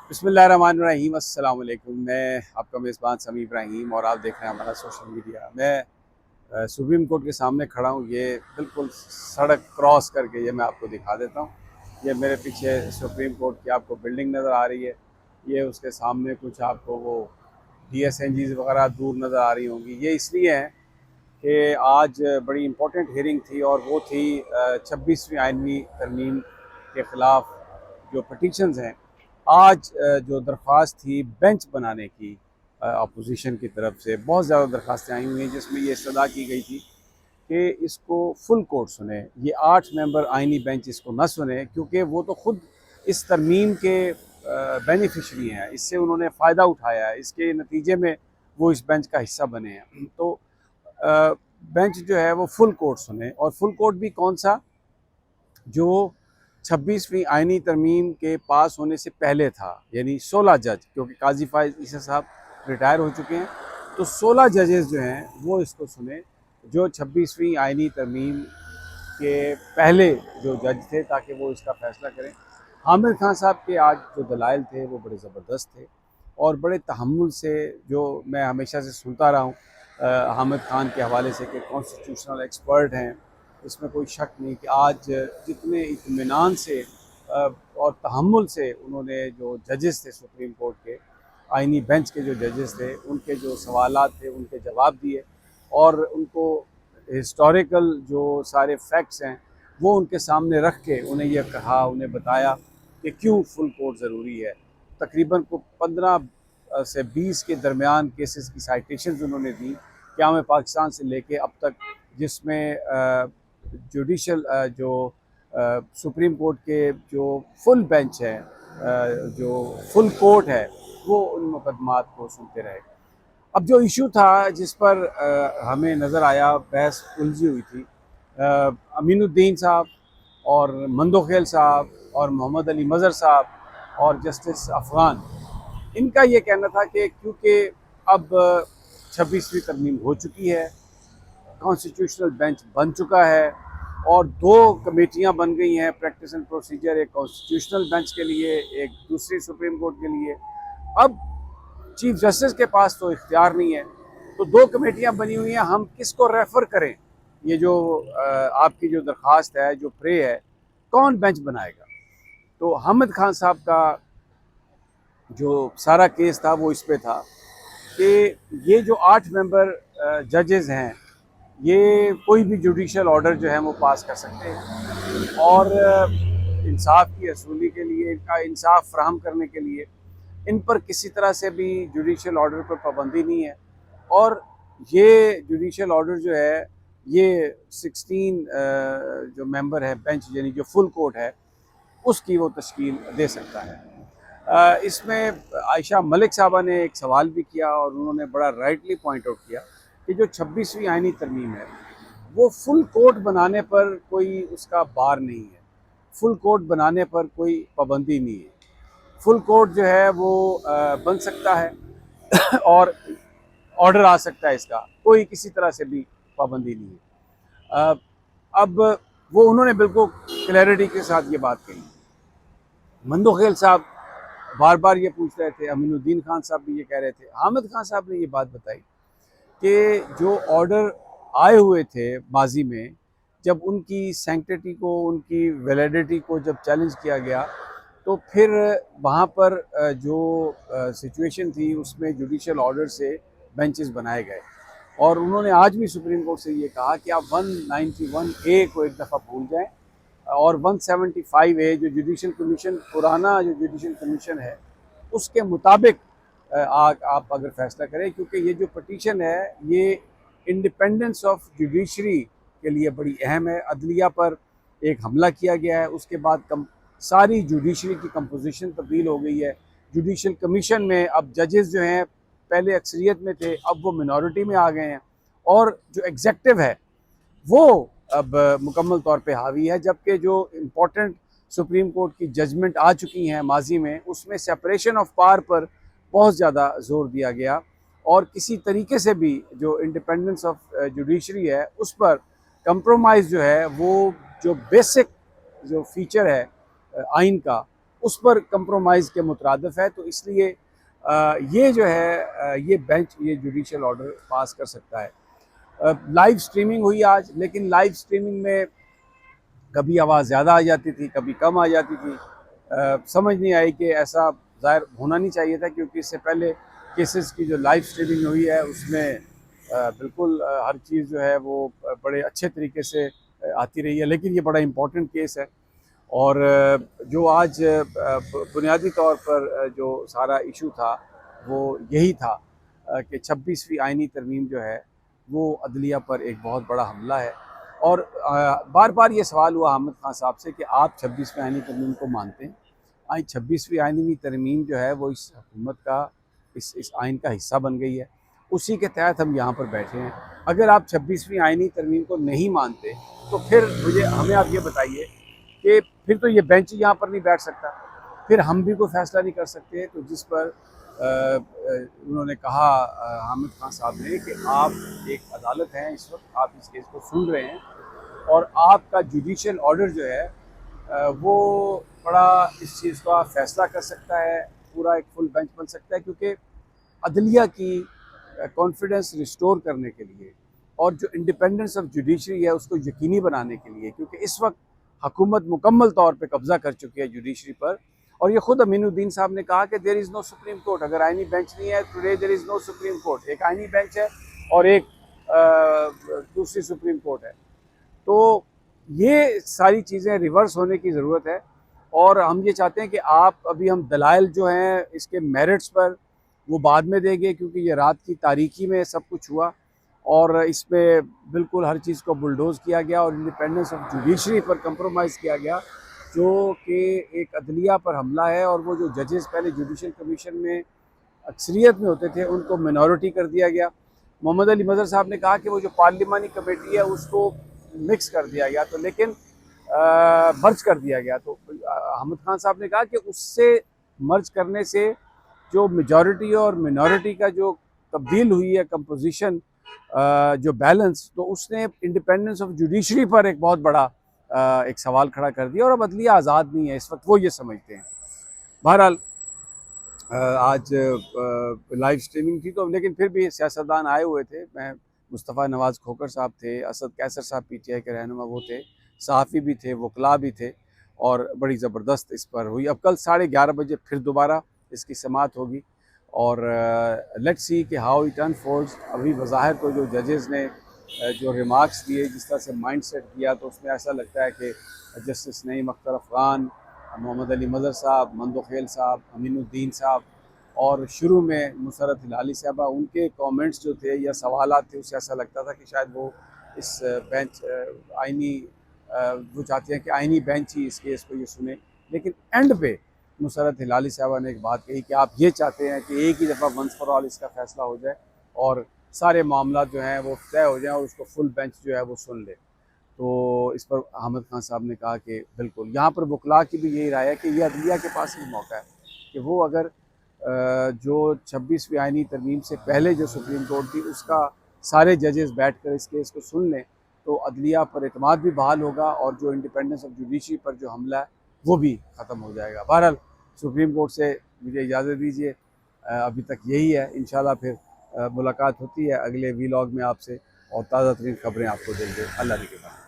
बिस्मिल्लाहिर्रहमानिर्रहीम, अस्सलाम वालेकुम। मैं आपका मेज़बान समी इब्राहिम और आप देख रहे हैं हमारा सोशल मीडिया। मैं सुप्रीम कोर्ट के सामने खड़ा हूँ। ये बिल्कुल सड़क क्रॉस करके ये मैं आपको दिखा देता हूँ। ये मेरे पीछे सुप्रीम कोर्ट की आपको बिल्डिंग नज़र आ रही है। ये उसके सामने कुछ आपको वो DSNGs वगैरह दूर नज़र आ रही होंगी। ये इसलिए हैं कि आज बड़ी इम्पोर्टेंट हियरिंग थी और वो थी 26वीं आइनवी तरमीम के ख़िलाफ़ जो पटिशन्स हैं। आज जो दरख्वास्त थी बेंच बनाने की अपोजिशन की तरफ से बहुत ज़्यादा दरख्वास्तें आई हुई हैं, जिसमें ये इस्तदा की गई थी कि इसको फुल कोर्ट सुने। ये 8 मेंबर आइनी बेंच इसको न सुने, क्योंकि वो तो ख़ुद इस तरमीम के बेनिफिशरी हैं। इससे उन्होंने फ़ायदा उठाया है, इसके नतीजे में वो इस बेंच का हिस्सा बने हैं। तो बेंच जो है वो फुल कोर्ट सुने, और फुल कोर्ट भी कौन सा, जो 26वीं आइनी तरमीम के पास होने से पहले था, यानी 16 जज, क्योंकि काजी फाइज ईसा साहब रिटायर हो चुके हैं। तो 16 जजेस जो हैं वो इसको सुने, जो 26वीं आइनी तरमीम के पहले जो जज थे, ताकि वो इसका फ़ैसला करें। हामिद खान साहब के आज जो दलाइल थे वो बड़े ज़बरदस्त थे और बड़े तहम्मुल से, जो मैं हमेशा से सुनता रहा हूँ हामिद खान के हवाले से कि कॉन्स्टिट्यूशनल एक्सपर्ट हैं, इसमें कोई शक नहीं कि आज जितने इत्मीनान से और तहम्मुल से उन्होंने जो जजेस थे सुप्रीम कोर्ट के, आइनी बेंच के जो जजेस थे, उनके जो सवालात थे उनके जवाब दिए, और उनको हिस्टोरिकल जो सारे फैक्ट्स हैं वो उनके सामने रख के उन्हें यह कहा, उन्हें बताया कि क्यों फुल कोर्ट ज़रूरी है। तकरीबन को 15 से 20 के दरमियान केसेस की साइटेशंस उन्होंने दी क़याम पाकिस्तान से लेके अब तक, जिसमें जुडिशल जो सुप्रीम कोर्ट के जो फुल बेंच है, जो फुल कोर्ट है, वो उन मुकदमात को सुनते रहे। अब जो इशू था जिस पर हमें नज़र आया बहस उलझी हुई थी, अमीनुद्दीन साहब और मंदोखेल साहब और मोहम्मद अली मज़हर साहब और जस्टिस अफ़गान, इनका ये कहना था कि क्योंकि अब 26वीं तरमीम हो चुकी है, कॉन्स्टिट्यूशनल बेंच बन चुका है और 2 कमेटियां बन गई हैं प्रैक्टिस एंड प्रोसीजर, एक कॉन्स्टिट्यूशनल बेंच के लिए, एक दूसरी सुप्रीम कोर्ट के लिए। अब चीफ जस्टिस के पास तो इख्तियार नहीं है, तो 2 कमेटियां बनी हुई हैं, हम किसको रेफ़र करें? ये जो आपकी जो दरख्वास्त है, जो प्रे है, कौन बेंच बनाएगा? तो हामिद खान साहब का जो सारा केस था वो इस पे था कि ये जो 8 मेंबर जजेस हैं, ये कोई भी जुडिशल ऑर्डर जो है वो पास कर सकते हैं, और इंसाफ की असूली के लिए, इनका इंसाफ फराहम करने के लिए इन पर किसी तरह से भी जुडिशल ऑर्डर पर पाबंदी नहीं है। और ये जुडिशल ऑर्डर जो है ये 16 जो मेंबर है बेंच, यानी जो फुल कोर्ट है, उसकी वो तश्कील दे सकता है। इसमें आयशा मलिक साहबा ने एक सवाल भी किया और उन्होंने बड़ा राइटली पॉइंट आउट किया कि जो 26वीं आइनी तरमीम है वो फुल कोर्ट बनाने पर कोई उसका बार नहीं है, फुल कोर्ट बनाने पर कोई पाबंदी नहीं है। फुल कोर्ट जो है वो बन सकता है और ऑर्डर आ सकता है, इसका कोई किसी तरह से भी पाबंदी नहीं है। अब वो उन्होंने बिल्कुल क्लैरिटी के साथ ये बात कही। मंदोखेल साहब बार बार ये पूछ रहे थे, अमीनुद्दीन खान साहब भी ये कह रहे थे, हामिद खान साहब ने ये बात बताई कि जो ऑर्डर आए हुए थे माजी में, जब उनकी सैंक्टिटी को, उनकी वैलिडिटी को जब चैलेंज किया गया, तो फिर वहाँ पर जो सिचुएशन थी उसमें जुडिशल ऑर्डर से बेंचेस बनाए गए। और उन्होंने आज भी सुप्रीम कोर्ट से ये कहा कि आप 191A को एक दफ़ा भूल जाएं और 175A जो जुडिशल कमीशन, पुराना जो जुडिशल कमीशन है, उसके मुताबिक आप अगर फैसला करें, क्योंकि ये जो पटिशन है ये इंडिपेंडेंस ऑफ जुडिशरी के लिए बड़ी अहम है। अदलिया पर एक हमला किया गया है, उसके बाद सारी जुडिशरी की कंपोजिशन तब्दील हो गई है। जुडिशल कमीशन में अब जजेस जो हैं पहले अक्सरियत में थे, अब वो मिनॉरिटी में आ गए हैं, और जो एग्जेक्टिव है वो अब मुकम्मल तौर पे हावी है। जबकि जो इम्पोर्टेंट सुप्रीम कोर्ट की जजमेंट आ चुकी हैं माजी में, उसमें सेपरेशन ऑफ पावर पर बहुत ज़्यादा जोर दिया गया, और किसी तरीके से भी जो इंडिपेंडेंस ऑफ जुडिशरी है उस पर कंप्रोमाइज़ जो है, वो जो बेसिक जो फीचर है आइन का, उस पर कंप्रोमाइज़ के मुतरादिफ है। तो इसलिए ये जो है ये बेंच ये जुडिशल ऑर्डर पास कर सकता है। लाइव स्ट्रीमिंग हुई आज, लेकिन लाइव स्ट्रीमिंग में कभी आवाज़ ज़्यादा आ जाती थी, कभी कम आ जाती थी। समझ नहीं आई कि ऐसा ज़ाहिर होना नहीं चाहिए था, क्योंकि इससे पहले केसेस की जो लाइव स्ट्रीमिंग हुई है उसमें बिल्कुल हर चीज़ जो है वो बड़े अच्छे तरीके से आती रही है। लेकिन ये बड़ा इम्पोर्टेंट केस है, और जो आज बुनियादी तौर पर जो सारा इशू था वो यही था कि 26वीं आइनी तरमीम जो है वो अदलिया पर एक बहुत बड़ा हमला है। और बार बार ये सवाल हुआ हामिद खान साहब से कि आप 26वीं आइनी तरमीम को मानते हैं। आज 26वीं आइनी तरमीम जो है वो इस हुकूमत का इस आइन का हिस्सा बन गई है, उसी के तहत हम यहाँ पर बैठे हैं। अगर आप 26वीं आइनी तरमीम को नहीं मानते तो फिर हमें आप ये बताइए कि फिर तो ये बेंच यहाँ पर नहीं बैठ सकता, फिर हम भी कोई फैसला नहीं कर सकते। तो जिस पर उन्होंने कहा हामिद खान साहब ने कि आप एक अदालत हैं, इस वक्त आप इस केस को सुन रहे हैं और आपका जुडिशल ऑर्डर जो है वो बड़ा इस चीज़ का फैसला कर सकता है, पूरा एक फुल बेंच बन सकता है। क्योंकि अदलिया की कॉन्फिडेंस रिस्टोर करने के लिए और जो इंडिपेंडेंस ऑफ जुडिशरी है उसको यकीनी बनाने के लिए, क्योंकि इस वक्त हुकूमत मुकम्मल तौर पे कब्ज़ा कर चुकी है जुडिशरी पर। और ये खुद अमीनुद्दीन साहब ने कहा कि there is no supreme court. अगर आइनी बेंच नहीं है today there is no supreme court. एक आइनी बेंच है और एक दूसरी सुप्रीम कोर्ट है। तो ये सारी चीज़ें रिवर्स होने की ज़रूरत है। और हम ये चाहते हैं कि आप अभी हम दलाइल जो हैं इसके मेरिट्स पर वो बाद में देंगे, क्योंकि ये रात की तारीकी में सब कुछ हुआ और इस पर बिल्कुल हर चीज़ को बुलडोज़ किया गया और इंडिपेंडेंस ऑफ जुडिशरी पर कंप्रोमाइज़ किया गया, जो कि एक अदलिया पर हमला है। और वो जो जजेस पहले जुडिशल कमीशन में अक्सरियत में होते थे उनको मिनॉरिटी कर दिया गया। मोहम्मद अली मज़हर साहब ने कहा कि वो जो पार्लिमानी कमेटी है उसको मिक्स कर दिया गया, तो लेकिन मर्ज कर दिया गया। तो हामिद खान साहब ने कहा कि उससे मर्ज करने से जो मेजॉरिटी और मिनॉरिटी का जो तब्दील हुई है कंपोजिशन, जो बैलेंस, तो उसने इंडिपेंडेंस ऑफ जुडिशरी पर एक बहुत बड़ा एक सवाल खड़ा कर दिया और अब अदलिया आज़ाद नहीं है इस वक्त, वो ये समझते हैं। बहरहाल आज लाइव स्ट्रीमिंग थी, तो लेकिन फिर भी सियासतदान आए हुए थे। मैं मुस्तफ़ा नवाज़ खोखर साहब थे, असद कैसर साहब पीटीआई के रहनुमा वो थे, सहाफ़ी भी थे, वकला भी थे, और बड़ी ज़बरदस्त इस पर हुई। अब कल 11:30 बजे फिर दोबारा इसकी समाअत होगी और लेट्स सी कि हाउ इट अनफोल्ड्स। अभी बज़ाहिर तो जो जजेस ने जो रिमार्क्स दिए, जिस तरह से माइंड सेट किया, तो उसमें ऐसा लगता है कि जस्टिस नईम अख्तर अफ़गान, मोहम्मद अली मज़हर साहब, मंदोखेल साहब, अमीनुद्दीन साहब और शुरू में मुसरत हिलाली साहबा, उनके कमेंट्स जो थे या सवालात थे, उससे ऐसा लगता था कि शायद वो इस बेंच आइनी वो चाहते हैं कि आइनी बेंच ही इस केस को ये सुने। लेकिन एंड पे मुसरत हिलाली साहबा ने एक बात कही कि आप ये चाहते हैं कि एक ही दफ़ा वंस फॉर ऑल इसका फ़ैसला हो जाए और सारे मामला जो हैं वो तय हो जाएँ और उसको फुल बेंच जो है वो सुन ले। तो इस पर हामिद खान साहब ने कहा कि बिल्कुल, यहाँ पर वकला की भी यही राय है कि ये अदलिया के पास ही मौका है कि वो अगर जो 26वीं आइनी तरमीम से पहले जो सुप्रीम कोर्ट थी उसका सारे जजेस बैठ कर इस केस को सुन लें, तो अदलिया पर एतमाद भी बहाल होगा और जो इंडिपेंडेंस ऑफ जुडिशरी पर जो हमला है वो भी ख़त्म हो जाएगा। बहरहाल सुप्रीम कोर्ट से मुझे इजाज़त दीजिए, अभी तक यही है। इंशाल्लाह फिर मुलाकात होती है अगले वीलॉग में आपसे और ताज़ा तरीन खबरें आपको देंगे। अल्लाह ने के बाद।